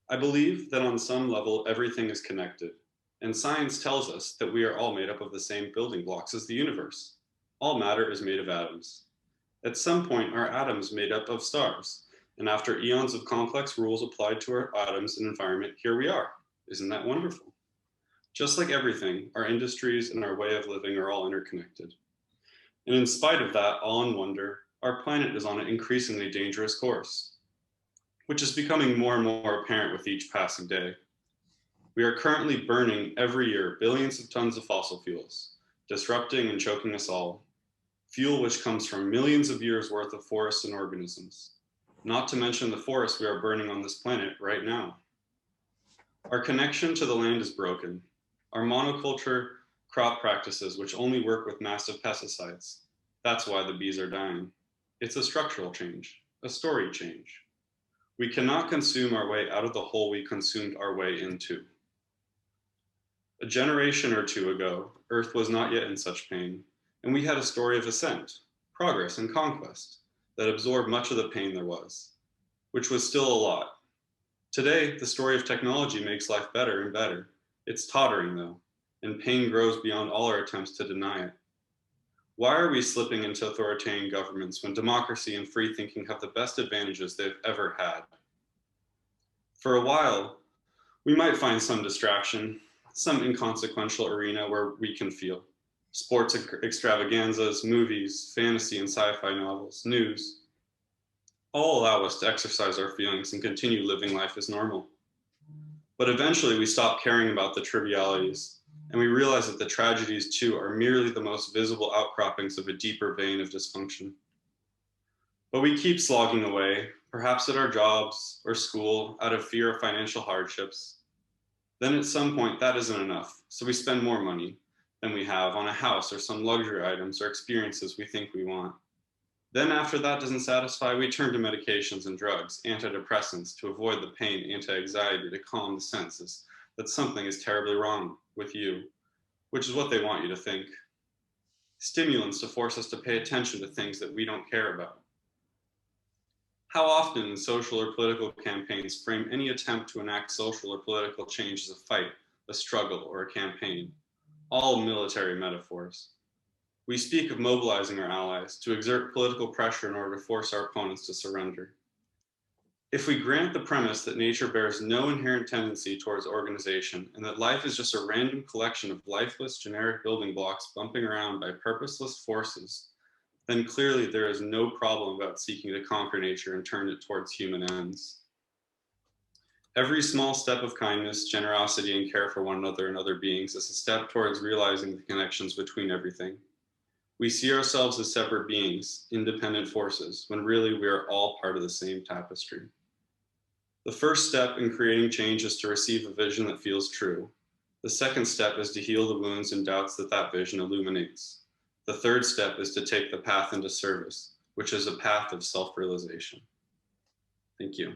I believe that on some level, everything is connected, and science tells us that we are all made up of the same building blocks as the universe. All matter is made of atoms. At some point, our atoms made up of stars, and after eons of complex rules applied to our atoms and environment, here we are. Isn't that wonderful? Just like everything, our industries and our way of living are all interconnected. And in spite of that awe and wonder, our planet is on an increasingly dangerous course, which is becoming more and more apparent with each passing day. We are currently burning every year billions of tons of fossil fuels, disrupting and choking us all. Fuel which comes from millions of years worth of forests and organisms, not to mention the forests we are burning on this planet right now. Our connection to the land is broken. Our monoculture crop practices, which only work with massive pesticides. That's why the bees are dying. It's a structural change, a story change. We cannot consume our way out of the hole we consumed our way into. A generation or two ago, Earth was not yet in such pain, and we had a story of ascent, progress, and conquest that absorbed much of the pain there was, which was still a lot. Today, the story of technology makes life better and better. It's tottering, though, and pain grows beyond all our attempts to deny it. Why are we slipping into authoritarian governments when democracy and free thinking have the best advantages they've ever had? For a while, we might find some distraction, some inconsequential arena where we can feel. Sports extravaganzas, movies, fantasy and sci-fi novels, news, all allow us to exercise our feelings and continue living life as normal. But eventually we stop caring about the trivialities, and we realize that the tragedies too are merely the most visible outcroppings of a deeper vein of dysfunction. But we keep slogging away, perhaps at our jobs or school, out of fear of financial hardships. Then at some point that isn't enough, so we spend more money than we have on a house or some luxury items or experiences we think we want. Then after that doesn't satisfy, we turn to medications and drugs, antidepressants, to avoid the pain, anti-anxiety, to calm the senses that something is terribly wrong with you, which is what they want you to think. Stimulants to force us to pay attention to things that we don't care about. How often in social or political campaigns frame any attempt to enact social or political change as a fight, a struggle, or a campaign? All military metaphors. We speak of mobilizing our allies to exert political pressure in order to force our opponents to surrender. If we grant the premise that nature bears no inherent tendency towards organization and that life is just a random collection of lifeless generic building blocks bumping around by purposeless forces, then clearly there is no problem about seeking to conquer nature and turn it towards human ends. Every small step of kindness, generosity, and care for one another and other beings is a step towards realizing the connections between everything. We see ourselves as separate beings, independent forces, when really we are all part of the same tapestry. The first step in creating change is to receive a vision that feels true. The second step is to heal the wounds and doubts that that vision illuminates. The third step is to take the path into service, which is a path of self-realization. Thank you.